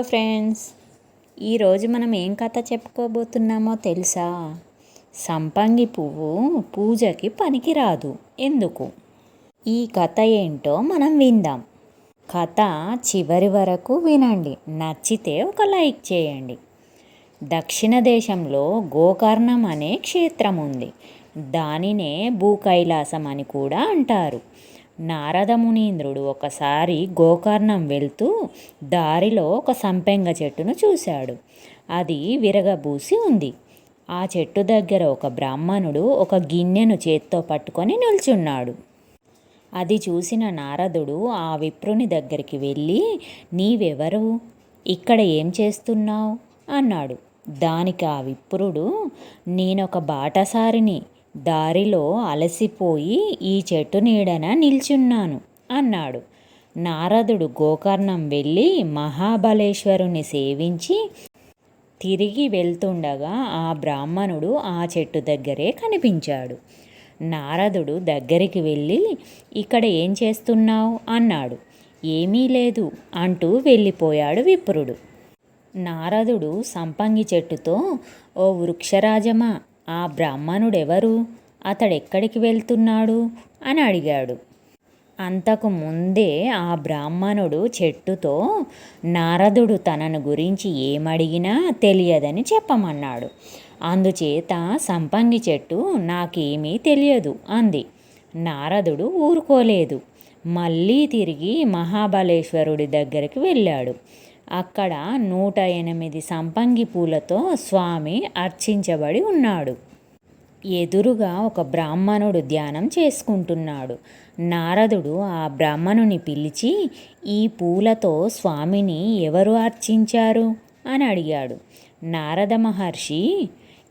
Hello friends, ఈరోజు మనం ఏం కథ చెప్పుకోబోతున్నామో తెలుసా? సంపంగి పువ్వు పూజకి పనికిరాదు ఎందుకు? ఈ కథ ఏంటో మనం విందాం. కథ చివరి వరకు వినండి. నచ్చితే ఒక లైక్ చేయండి. దక్షిణ దేశంలో గోకర్ణం అనే క్షేత్రం ఉంది. దానినే భూకైలాసం అని కూడా అంటారు. నారద మునీంద్రుడు ఒకసారి గోకర్ణం వెళ్తూ దారిలో ఒక సంపెంగ చెట్టును చూశాడు. అది విరగబూసి ఉంది. ఆ చెట్టు దగ్గర ఒక బ్రాహ్మణుడు ఒక గిన్నెను చేత్తో పట్టుకొని నిల్చున్నాడు. అది చూసిన నారదుడు ఆ విప్రుని దగ్గరికి వెళ్ళి, నీవెవరు? ఇక్కడ ఏం చేస్తున్నావు అన్నాడు. దానికి ఆ విప్రుడు, నేనొక బాటసారిని, దారిలో అలసిపోయి ఈ చెట్టు నీడన నిల్చున్నాను అన్నాడు. నారదుడు గోకర్ణం వెళ్ళి మహాబలేశ్వరుని సేవించి తిరిగి వెళ్తుండగా ఆ బ్రాహ్మణుడు ఆ చెట్టు దగ్గరే కనిపించాడు. నారదుడు దగ్గరికి వెళ్ళి, ఇక్కడ ఏం చేస్తున్నావు అన్నాడు. ఏమీ లేదు అంటూ వెళ్ళిపోయాడు విప్రుడు. నారదుడు సంపంగి చెట్టుతో, ఓ వృక్షరాజమా, ఆ బ్రాహ్మణుడెవరు? అతడెక్కడికి వెళ్తున్నాడు అని అడిగాడు. అంతకు ముందే ఆ బ్రాహ్మణుడు చెట్టుతో నారదుడు తనను గురించి ఏమడిగినా తెలియదని చెప్పమన్నాడు. అందుచేత సంపంగి చెట్టు నాకేమీ తెలియదు అంది. నారదుడు ఊరుకోలేదు. మళ్ళీ తిరిగి మహాబలేశ్వరుడి దగ్గరికి వెళ్ళాడు. అక్కడ 108 సంపంగి పూలతో స్వామి అర్చించబడి ఉన్నాడు. ఎదురుగా ఒక బ్రాహ్మణుడు ధ్యానం చేసుకుంటున్నాడు. నారదుడు ఆ బ్రాహ్మణుని పిలిచి, ఈ పూలతో స్వామిని ఎవరు అర్చించారు అని అడిగాడు. నారద మహర్షి,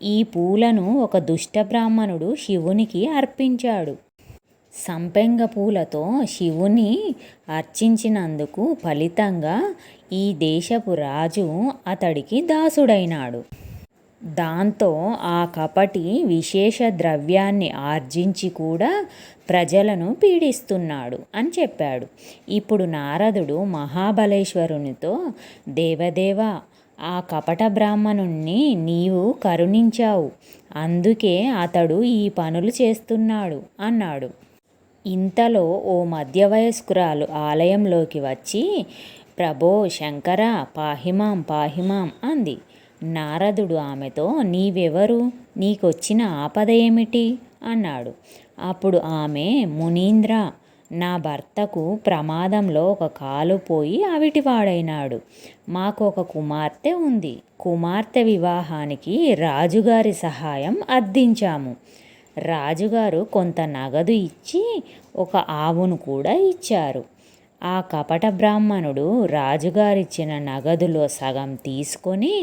ఈ పూలను ఒక దుష్ట బ్రాహ్మణుడు శివునికి అర్పించాడు. సంపెంగ పూలతో శివుని అర్చించినందుకు ఫలితంగా ఈ దేశపు రాజు అతడికి దాసుడైనాడు. దాంతో ఆ కపటి విశేష ద్రవ్యాన్ని ఆర్జించి కూడా ప్రజలను పీడిస్తున్నాడు అని చెప్పాడు. ఇప్పుడు నారదుడు మహాబలేశ్వరునితో, దేవదేవ, ఆ కపట బ్రాహ్మణుణ్ణి నీవు కరుణించావు, అందుకే అతడు ఈ పనులు చేస్తున్నాడు అన్నాడు. ఇంతలో ఓ మధ్యవయస్కురాలు ఆలయంలోకి వచ్చి, ప్రభో శంకర, పాహిమాం పాహిమాం అంది. నారదుడు ఆమెతో, నీవెవరు? నీకొచ్చిన ఆపద ఏమిటి అన్నాడు. అప్పుడు ఆమె, మునీంద్ర, నా భర్తకు ప్రమాదంలో ఒక కాలు పోయి అవిటివాడైనాడు. మాకు ఒక కుమార్తె ఉంది. కుమార్తె వివాహానికి రాజుగారి సహాయం అర్థించాము. రాజుగారు కొంత నగదు ఇచ్చి ఒక ఆవును కూడా ఇచ్చారు. ఆ కపట బ్రాహ్మణుడు రాజుగారిచ్చిన నగదులో సగం తీసుకొని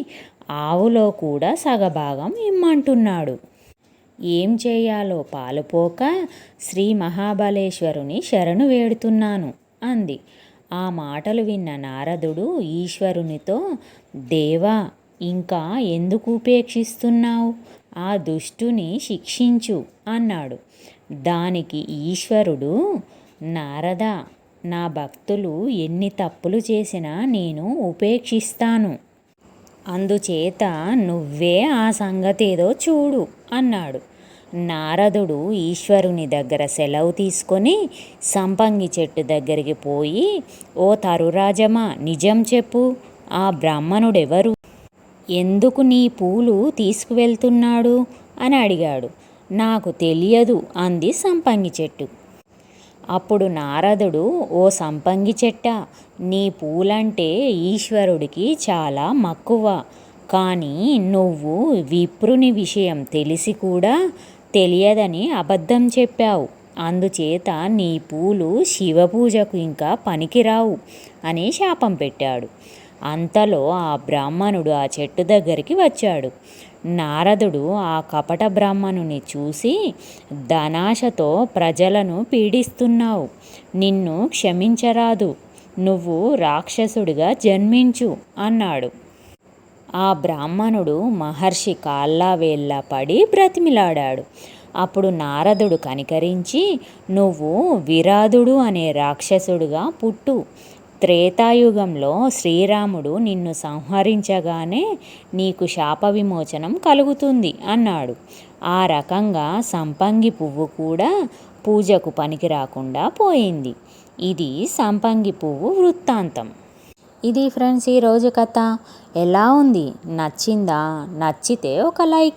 ఆవులో కూడా సగభాగం ఇమ్మంటున్నాడు. ఏం చేయాలో పాలుపోక శ్రీ మహాబలేశ్వరుని శరణు వేడుతున్నాను అంది. ఆ మాటలు విన్న నారదుడు ఈశ్వరునితో, దేవా, ఇంకా ఎందుకు ఉపేక్షిస్తున్నావు? ఆ దుష్టుని శిక్షించు అన్నాడు. దానికి ఈశ్వరుడు, నారద, నా భక్తులు ఎన్ని తప్పులు చేసినా నేను ఉపేక్షిస్తాను. అందుచేత నువ్వే ఆ సంగతేదో చూడు అన్నాడు. నారదుడు ఈశ్వరుని దగ్గర సెలవు తీసుకొని సంపంగి చెట్టు దగ్గరికి పోయి, ఓ తరురాజమా, నిజం చెప్పు, ఆ బ్రాహ్మణుడెవరు? ఎందుకు నీ పూలు తీసుకువెళ్తున్నాడు అని అడిగాడు. నాకు తెలియదు అంది సంపంగి చెట్టు. అప్పుడు నారదుడు, ఓ సంపంగి చెట్ట, నీ పూలంటే ఈశ్వరుడికి చాలా మక్కువ. కానీ నువ్వు విప్రుని విషయం తెలిసి కూడా తెలియదని అబద్ధం చెప్పావు. అందుచేత నీ పూలు శివపూజకు ఇంకా పనికిరావు అని శాపం పెట్టాడు. అంతలో ఆ బ్రాహ్మణుడు ఆ చెట్టు దగ్గరికి వచ్చాడు. నారదుడు ఆ కపట బ్రాహ్మణుని చూసి, ధనాశతో ప్రజలను పీడిస్తున్నావు, నిన్ను క్షమించరాదు, నువ్వు రాక్షసుడిగా జన్మించు అన్నాడు. ఆ బ్రాహ్మణుడు మహర్షి కాళ్ళ వేళ్ళ పడి బ్రతిమిలాడాడు. అప్పుడు నారదుడు కనికరించి, నువ్వు విరాధుడు అనే రాక్షసుడుగా పుట్టు, త్రేతాయుగంలో శ్రీరాముడు నిన్ను సంహరించగానే నీకు శాప విమోచనం కలుగుతుంది అన్నాడు. ఆ రకంగా సంపంగి పువ్వు కూడా పూజకు పనికి రాకుండా పోయింది. ఇది సంపంగి పువ్వు వృత్తాంతం. ఇది ఫ్రెండ్స్ ఈరోజు కథ. ఎలా ఉంది? నచ్చిందా? నచ్చితే ఒక లైక్